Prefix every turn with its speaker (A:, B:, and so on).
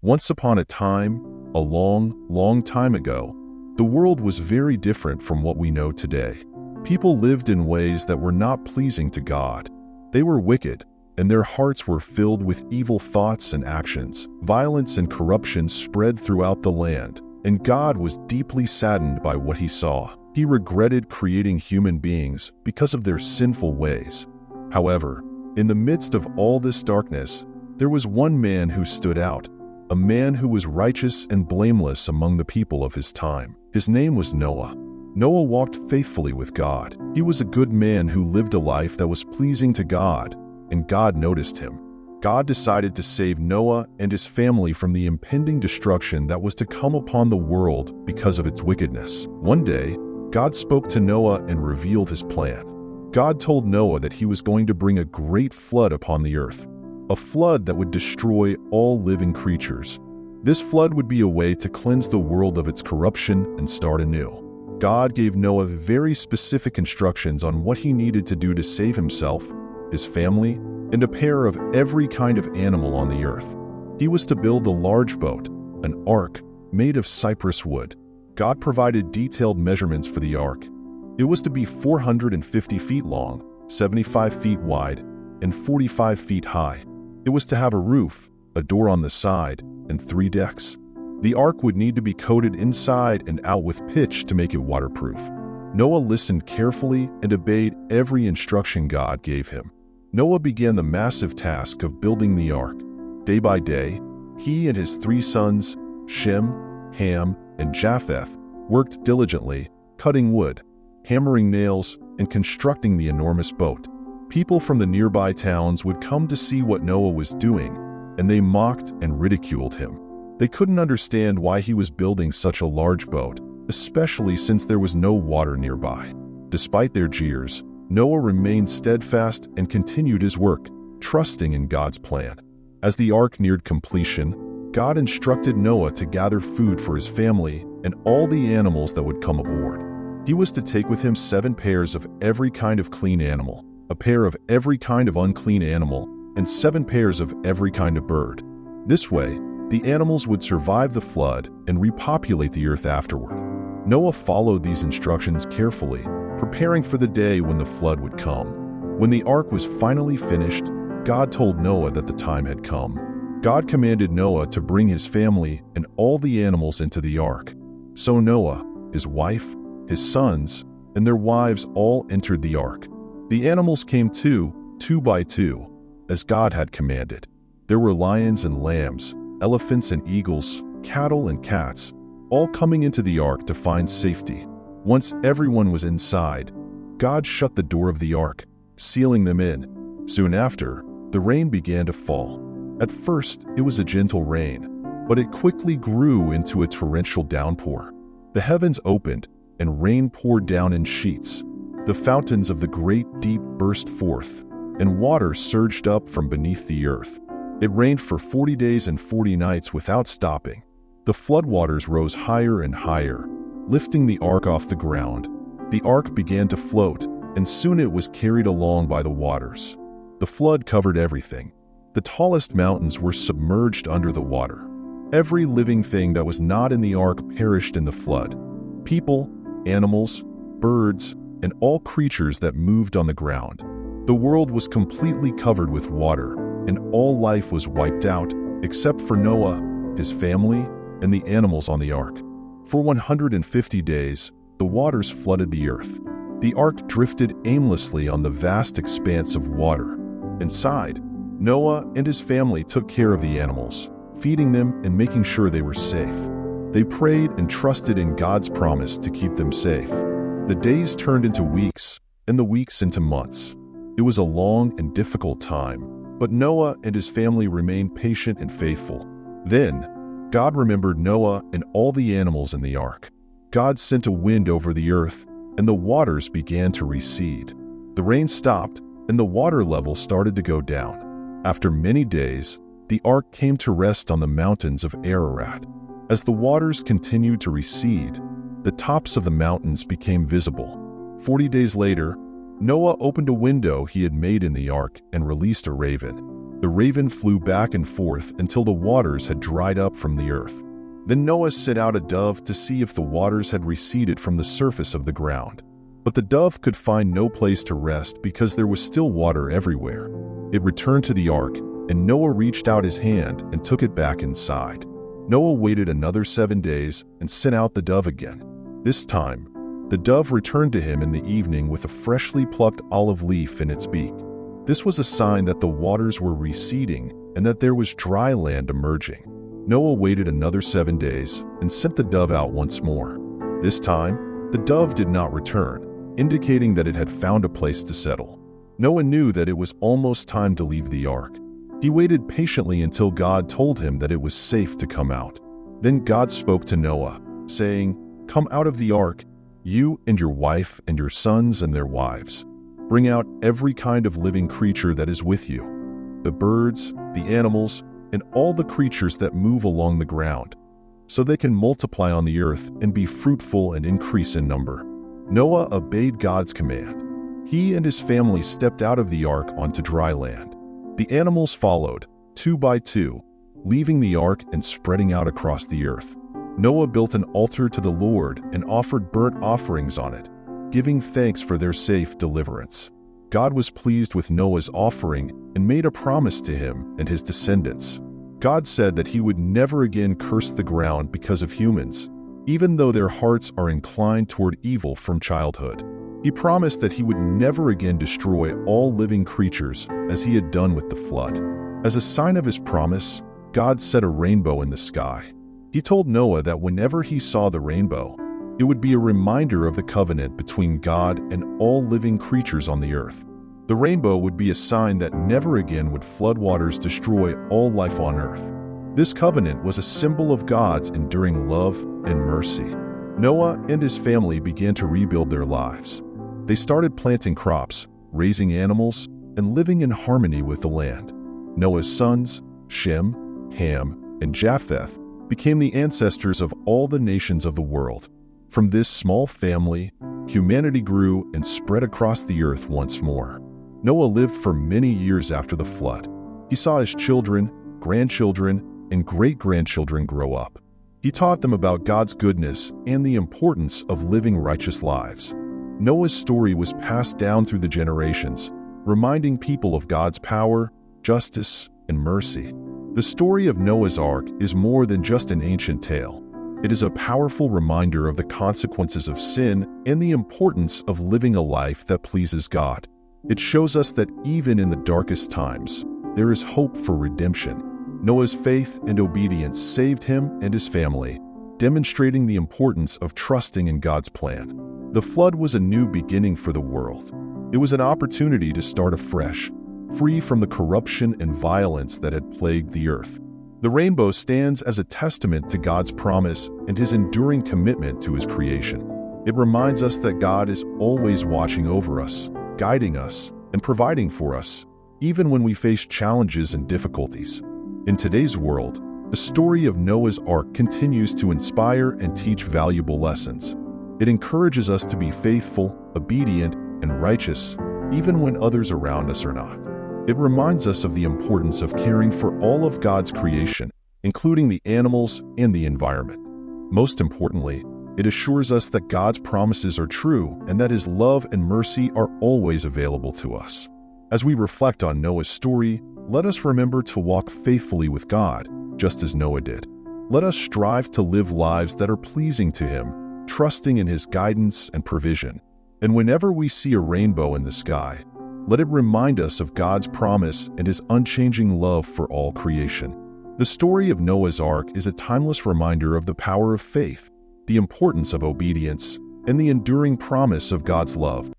A: Once upon a time, a long, long time ago, the world was very different from what we know today. People lived in ways that were not pleasing to God. They were wicked, and their hearts were filled with evil thoughts and actions. Violence and corruption spread throughout the land, and God was deeply saddened by what he saw. He regretted creating human beings because of their sinful ways. However, in the midst of all this darkness, there was one man who stood out, a man who was righteous and blameless among the people of his time. His name was Noah. Noah walked faithfully with God. He was a good man who lived a life that was pleasing to God, and God noticed him. God decided to save Noah and his family from the impending destruction that was to come upon the world because of its wickedness. One day, God spoke to Noah and revealed his plan. God told Noah that he was going to bring a great flood upon the earth, a flood that would destroy all living creatures. This flood would be a way to cleanse the world of its corruption and start anew. God gave Noah very specific instructions on what he needed to do to save himself, his family, and a pair of every kind of animal on the earth. He was to build a large boat, an ark, made of cypress wood. God provided detailed measurements for the ark. It was to be 450 feet long, 75 feet wide, and 45 feet high. It was to have a roof, a door on the side, and 3 decks. The ark would need to be coated inside and out with pitch to make it waterproof. Noah listened carefully and obeyed every instruction God gave him. Noah began the massive task of building the ark. Day by day, he and his 3 sons, Shem, Ham, and Japheth, worked diligently, cutting wood, hammering nails, and constructing the enormous boat. People from the nearby towns would come to see what Noah was doing, and they mocked and ridiculed him. They couldn't understand why he was building such a large boat, especially since there was no water nearby. Despite their jeers, Noah remained steadfast and continued his work, trusting in God's plan. As the ark neared completion, God instructed Noah to gather food for his family and all the animals that would come aboard. He was to take with him 7 pairs of every kind of clean animal, a pair of every kind of unclean animal, and 7 pairs of every kind of bird. This way, the animals would survive the flood and repopulate the earth afterward. Noah followed these instructions carefully, preparing for the day when the flood would come. When the ark was finally finished, God told Noah that the time had come. God commanded Noah to bring his family and all the animals into the ark. So Noah, his wife, his sons, and their wives all entered the ark. The animals came two by two, as God had commanded. There were lions and lambs, elephants and eagles, cattle and cats, all coming into the ark to find safety. Once everyone was inside, God shut the door of the ark, sealing them in. Soon after, the rain began to fall. At first, it was a gentle rain, but it quickly grew into a torrential downpour. The heavens opened, and rain poured down in sheets. The fountains of the great deep burst forth, and water surged up from beneath the earth. It rained for 40 days and 40 nights without stopping. The floodwaters rose higher and higher, lifting the ark off the ground. The ark began to float, and soon it was carried along by the waters. The flood covered everything. The tallest mountains were submerged under the water. Every living thing that was not in the ark perished in the flood. People, animals, birds, and all creatures that moved on the ground. The world was completely covered with water, and all life was wiped out, except for Noah, his family, and the animals on the ark. For 150 days, the waters flooded the earth. The ark drifted aimlessly on the vast expanse of water. Inside, Noah and his family took care of the animals, feeding them and making sure they were safe. They prayed and trusted in God's promise to keep them safe. The days turned into weeks, and the weeks into months. It was a long and difficult time, but Noah and his family remained patient and faithful. Then, God remembered Noah and all the animals in the ark. God sent a wind over the earth, and the waters began to recede. The rain stopped, and the water level started to go down. After many days, the ark came to rest on the mountains of Ararat. As the waters continued to recede, the tops of the mountains became visible. 40 days later, Noah opened a window he had made in the ark and released a raven. The raven flew back and forth until the waters had dried up from the earth. Then Noah sent out a dove to see if the waters had receded from the surface of the ground. But the dove could find no place to rest because there was still water everywhere. It returned to the ark, and Noah reached out his hand and took it back inside. Noah waited another 7 days and sent out the dove again. This time, the dove returned to him in the evening with a freshly plucked olive leaf in its beak. This was a sign that the waters were receding and that there was dry land emerging. Noah waited another 7 days and sent the dove out once more. This time, the dove did not return, indicating that it had found a place to settle. Noah knew that it was almost time to leave the ark. He waited patiently until God told him that it was safe to come out. Then God spoke to Noah, saying, "Come out of the ark, you and your wife and your sons and their wives. Bring out every kind of living creature that is with you, the birds, the animals, and all the creatures that move along the ground, so they can multiply on the earth and be fruitful and increase in number." Noah obeyed God's command. He and his family stepped out of the ark onto dry land. The animals followed, 2 by 2, leaving the ark and spreading out across the earth. Noah built an altar to the Lord and offered burnt offerings on it, giving thanks for their safe deliverance. God was pleased with Noah's offering and made a promise to him and his descendants. God said that he would never again curse the ground because of humans, even though their hearts are inclined toward evil from childhood. He promised that he would never again destroy all living creatures as he had done with the flood. As a sign of his promise, God set a rainbow in the sky. He told Noah that whenever he saw the rainbow, it would be a reminder of the covenant between God and all living creatures on the earth. The rainbow would be a sign that never again would floodwaters destroy all life on earth. This covenant was a symbol of God's enduring love and mercy. Noah and his family began to rebuild their lives. They started planting crops, raising animals, and living in harmony with the land. Noah's sons, Shem, Ham, and Japheth, became the ancestors of all the nations of the world. From this small family, humanity grew and spread across the earth once more. Noah lived for many years after the flood. He saw his children, grandchildren, and great-grandchildren grow up. He taught them about God's goodness and the importance of living righteous lives. Noah's story was passed down through the generations, reminding people of God's power, justice, and mercy. The story of Noah's Ark is more than just an ancient tale. It is a powerful reminder of the consequences of sin and the importance of living a life that pleases God. It shows us that even in the darkest times, there is hope for redemption. Noah's faith and obedience saved him and his family, demonstrating the importance of trusting in God's plan. The flood was a new beginning for the world. It was an opportunity to start afresh, free from the corruption and violence that had plagued the earth. The rainbow stands as a testament to God's promise and his enduring commitment to his creation. It reminds us that God is always watching over us, guiding us, and providing for us, even when we face challenges and difficulties. In today's world, the story of Noah's Ark continues to inspire and teach valuable lessons. It encourages us to be faithful, obedient, and righteous, even when others around us are not. It reminds us of the importance of caring for all of God's creation, including the animals and the environment. Most importantly, it assures us that God's promises are true and that his love and mercy are always available to us. As we reflect on Noah's story, let us remember to walk faithfully with God, just as Noah did. Let us strive to live lives that are pleasing to him, trusting in his guidance and provision. And whenever we see a rainbow in the sky, let it remind us of God's promise and his unchanging love for all creation. The story of Noah's Ark is a timeless reminder of the power of faith, the importance of obedience, and the enduring promise of God's love.